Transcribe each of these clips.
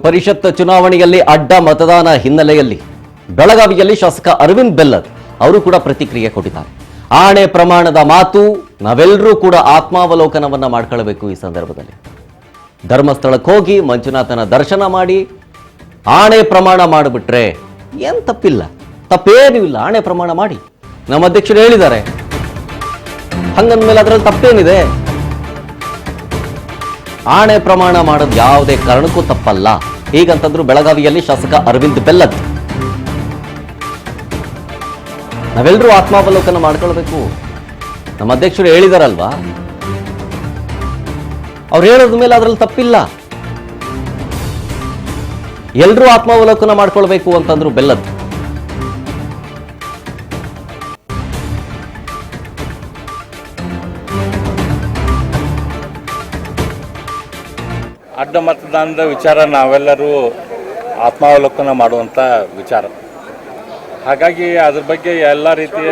ಪರಿಷತ್ ಚುನಾವಣೆಯಲ್ಲಿ ಅಡ್ಡ ಮತದಾನ ಹಿನ್ನೆಲೆಯಲ್ಲಿ ಬೆಳಗಾವಿಯಲ್ಲಿ ಶಾಸಕ ಅರವಿಂದ್ ಬೆಲ್ಲದ್ ಅವರು ಕೂಡ ಪ್ರತಿಕ್ರಿಯೆ ಕೊಟ್ಟಿದ್ದಾರೆ. ಆಣೆ ಪ್ರಮಾಣದ ಮಾತು, ನಾವೆಲ್ಲರೂ ಕೂಡ ಆತ್ಮಾವಲೋಕನವನ್ನ ಮಾಡ್ಕೊಳ್ಳಬೇಕು. ಈ ಸಂದರ್ಭದಲ್ಲಿ ಧರ್ಮಸ್ಥಳಕ್ಕೆ ಹೋಗಿ ಮಂಜುನಾಥನ ದರ್ಶನ ಮಾಡಿ ಆಣೆ ಪ್ರಮಾಣ ಮಾಡಿಬಿಟ್ರೆ ಏನು ತಪ್ಪಿಲ್ಲ, ತಪ್ಪೇನೂ ಇಲ್ಲ. ಆಣೆ ಪ್ರಮಾಣ ಮಾಡಿ, ನಮ್ಮ ಅಧ್ಯಕ್ಷರು ಹೇಳಿದ್ದಾರೆ. ಹಂಗಂದ್ಮೇಲೆ ಅದರಲ್ಲಿ ತಪ್ಪೇನಿದೆ? ಆಣೆ ಪ್ರಮಾಣ ಮಾಡೋದು ಯಾವುದೇ ಕಾರಣಕ್ಕೂ ತಪ್ಪಲ್ಲ. ಹೀಗಂತಂದ್ರು ಬೆಳಗಾವಿಯಲ್ಲಿ ಶಾಸಕ ಅರವಿಂದ್ ಬೆಲ್ಲದ್. ನಾವೆಲ್ಲರೂ ಆತ್ಮಾವಲೋಕನ ಮಾಡ್ಕೊಳ್ಬೇಕು. ನಮ್ಮ ಅಧ್ಯಕ್ಷರು ಹೇಳಿದಾರಲ್ವಾ, ಅವ್ರು ಹೇಳೋದ ಮೇಲೆ ಅದರಲ್ಲಿ ತಪ್ಪಿಲ್ಲ. ಎಲ್ಲರೂ ಆತ್ಮಾವಲೋಕನ ಮಾಡ್ಕೊಳ್ಬೇಕು ಅಂತಂದ್ರು ಬೆಲ್ಲದ್. ಅಡ್ಡ ಮತದಾನದ ವಿಚಾರ ನಾವೆಲ್ಲರೂ ಆತ್ಮಾವಲೋಕನ ಮಾಡುವಂಥ ವಿಚಾರ. ಹಾಗಾಗಿ ಅದ್ರ ಬಗ್ಗೆ ಎಲ್ಲ ರೀತಿಯ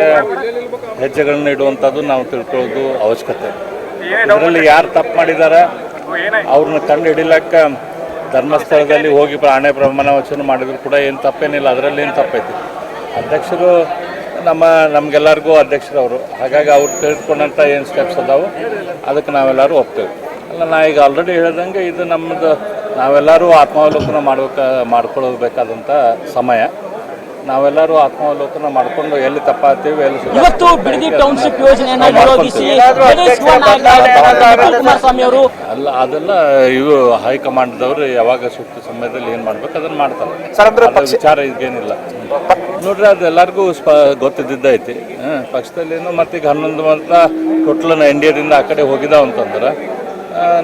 ಹೆಜ್ಜೆಗಳನ್ನ ಇಡುವಂಥದ್ದು ನಾವು ತಿಳ್ಕೊಳ್ಳೋದು ಅವಶ್ಯಕತೆ. ಇದರಲ್ಲಿ ಯಾರು ತಪ್ಪು ಮಾಡಿದ್ದಾರೆ ಅವ್ರನ್ನ ಕಂಡು ಹಿಡಿಲಕ್ಕೆ ಧರ್ಮಸ್ಥಳದಲ್ಲಿ ಹೋಗಿ ಆಣೆ ಪ್ರಮಾಣ ವಚನ ಮಾಡಿದ್ರು ಕೂಡ ಏನು ತಪ್ಪೇನಿಲ್ಲ, ಅದರಲ್ಲಿ ಏನು ತಪ್ಪೈತಿ. ಅಧ್ಯಕ್ಷರು ನಮಗೆಲ್ಲರಿಗೂ ಅಧ್ಯಕ್ಷರು ಅವರು. ಹಾಗಾಗಿ ಅವ್ರು ತಿಳಿದುಕೊಂಡಂಥ ಏನು ಸ್ಟೆಪ್ಸ್ ಅದಾವೆ ಅದಕ್ಕೆ ನಾವೆಲ್ಲರೂ ಒಪ್ತೇವೆ. ಅಲ್ಲ, ನಾ ಈಗ ಆಲ್ರೆಡಿ ಹೇಳ್ದಂಗೆ ಇದು ನಮ್ಮದು ನಾವೆಲ್ಲರೂ ಆತ್ಮಾವಲೋಕನ ಮಾಡ್ಕೊಳ್ಬೇಕಾದಂಥ ಸಮಯ. ನಾವೆಲ್ಲರೂ ಆತ್ಮಾವಲೋಕನ ಮಾಡಿಕೊಂಡು ಎಲ್ಲಿ ತಪ್ಪಾಗ್ತೀವಿ, ಎಲ್ಲಿ ಇವತ್ತು ಬಿಡದಿ ಟೌನ್ಶಿಪ್ ಯೋಜನೆಯನ್ನು ವಿರೋಧಿಸಿ ಕುಮಾರಸ್ವಾಮಿ ಅವರು ಅಲ್ಲ, ಅದೆಲ್ಲ ಇವು ಹೈಕಮಾಂಡ್ದವರು ಯಾವಾಗ ಸೂಕ್ತ ಸಮಯದಲ್ಲಿ ಏನು ಮಾಡ್ಬೇಕು ಅದನ್ನು ಮಾಡ್ತಾರೆ. ವಿಚಾರ ಈಗೇನಿಲ್ಲ ನೋಡ್ರಿ, ಅದೆಲ್ಲರಿಗೂ ಗೊತ್ತಿದ್ದೈತಿ. ಪಕ್ಷದಲ್ಲೇನು ಮತ್ತೀಗ 11 ಮಂತ ಟೋಟಲ್ NDAದಿಂದ ಆ ಕಡೆ ಹೋಗಿದಾವ ಅಂತಂದ್ರೆ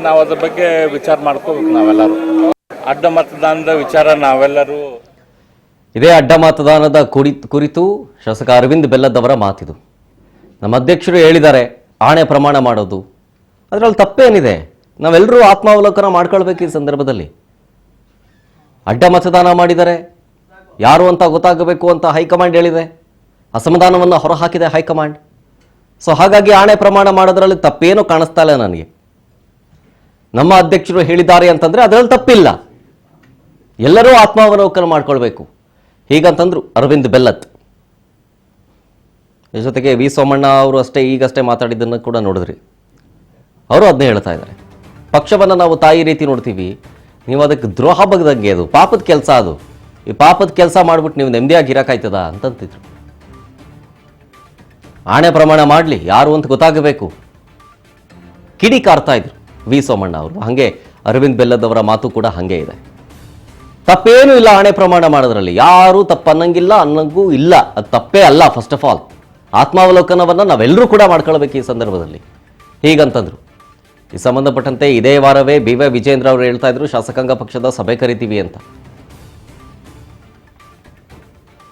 ನಾವು ಅದ್ರ ಬಗ್ಗೆ ವಿಚಾರ ಮಾಡ್ಕೋಬೇಕು. ನಾವೆಲ್ಲರೂ ಅಡ್ಡ ಮತದಾನದ ವಿಚಾರ ನಾವೆಲ್ಲರೂ ಇದೇ ಅಡ್ಡ ಮತದಾನದ ಕುರಿತು ಶಾಸಕ ಅರವಿಂದ್ ಬೆಲ್ಲದ್ ಅವರ ಮಾತಿದು. ನಮ್ಮ ಅಧ್ಯಕ್ಷರು ಹೇಳಿದ್ದಾರೆ ಆಣೆ ಪ್ರಮಾಣ ಮಾಡೋದು, ಅದರಲ್ಲಿ ತಪ್ಪೇನಿದೆ? ನಾವೆಲ್ಲರೂ ಆತ್ಮಾವಲೋಕನ ಮಾಡ್ಕೊಳ್ಬೇಕು. ಈ ಸಂದರ್ಭದಲ್ಲಿ ಅಡ್ಡ ಮತದಾನ ಮಾಡಿದರೆ ಯಾರು ಅಂತ ಗೊತ್ತಾಗಬೇಕು ಅಂತ ಹೈಕಮಾಂಡ್ ಹೇಳಿದೆ. ಅಸಮಾಧಾನವನ್ನು ಹೊರಹಾಕಿದೆ ಹೈಕಮಾಂಡ್. ಸೊ ಹಾಗಾಗಿ ಆಣೆ ಪ್ರಮಾಣ ಮಾಡೋದ್ರಲ್ಲಿ ತಪ್ಪೇನೂ ಕಾಣಿಸ್ತಾ ಇಲ್ಲ ನನಗೆ. ನಮ್ಮ ಅಧ್ಯಕ್ಷರು ಹೇಳಿದ್ದಾರೆ ಅಂತಂದ್ರೆ ಅದರಲ್ಲಿ ತಪ್ಪಿಲ್ಲ. ಎಲ್ಲರೂ ಆತ್ಮಾವಲೋಕನ ಮಾಡ್ಕೊಳ್ಬೇಕು ಹೀಗಂತಂದ್ರು ಅರವಿಂದ್ ಬೆಲ್ಲದ್. ಜೊತೆಗೆ ವಿ ಸೋಮಣ್ಣ ಅವರು ಈಗಷ್ಟೇ ಮಾತಾಡಿದ್ದನ್ನು ಕೂಡ ನೋಡಿದ್ರಿ. ಅವರು ಅದನ್ನೇ ಹೇಳ್ತಾ ಇದ್ದಾರೆ, ಪಕ್ಷವನ್ನು ನಾವು ತಾಯಿ ರೀತಿ ನೋಡ್ತೀವಿ, ನೀವು ಅದಕ್ಕೆ ದ್ರೋಹ ಬಗ್ದಂಗೆ, ಅದು ಪಾಪದ ಕೆಲಸ. ಅದು ಈ ಪಾಪದ ಕೆಲಸ ಮಾಡ್ಬಿಟ್ಟು ನೀವು ನೆಮ್ಮದಿಯಾಗಿ ಇರಕಾಯ್ತದ ಅಂತಂತಿದ್ರು. ಆಣೆ ಪ್ರಮಾಣ ಮಾಡಲಿ, ಯಾರು ಅಂತ ಗೊತ್ತಾಗಬೇಕು, ಕಿಡಿ ಕಾರ್ತಾ ಇದ್ರು ವಿ ಸೋಮಣ್ಣ ಅವರು. ಹಾಗೆ ಅರವಿಂದ್ ಬೆಲ್ಲದ್ ಅವರ ಮಾತು ಕೂಡ ಹಾಗೆ ಇದೆ. ತಪ್ಪೇನೂ ಇಲ್ಲ ಆಣೆ ಪ್ರಮಾಣ ಮಾಡೋದ್ರಲ್ಲಿ, ಯಾರೂ ತಪ್ಪನ್ನಂಗಿಲ್ಲ, ಅನ್ನಂಗೂ ಇಲ್ಲ. ಅದು ತಪ್ಪೇ ಅಲ್ಲ. ಫಸ್ಟ್ ಆಫ್ ಆಲ್ ಆತ್ಮಾವಲೋಕನವನ್ನು ನಾವೆಲ್ಲರೂ ಕೂಡ ಮಾಡ್ಕೊಳ್ಬೇಕು ಈ ಸಂದರ್ಭದಲ್ಲಿ ಹೀಗಂತಂದ್ರು. ಈ ಸಂಬಂಧಪಟ್ಟಂತೆ ಇದೇ ವಾರವೇ BY ವಿಜೇಂದ್ರ ಅವರು ಹೇಳ್ತಾ ಇದ್ರು, ಶಾಸಕಾಂಗ ಪಕ್ಷದ ಸಭೆ ಕರಿತೀವಿ ಅಂತ.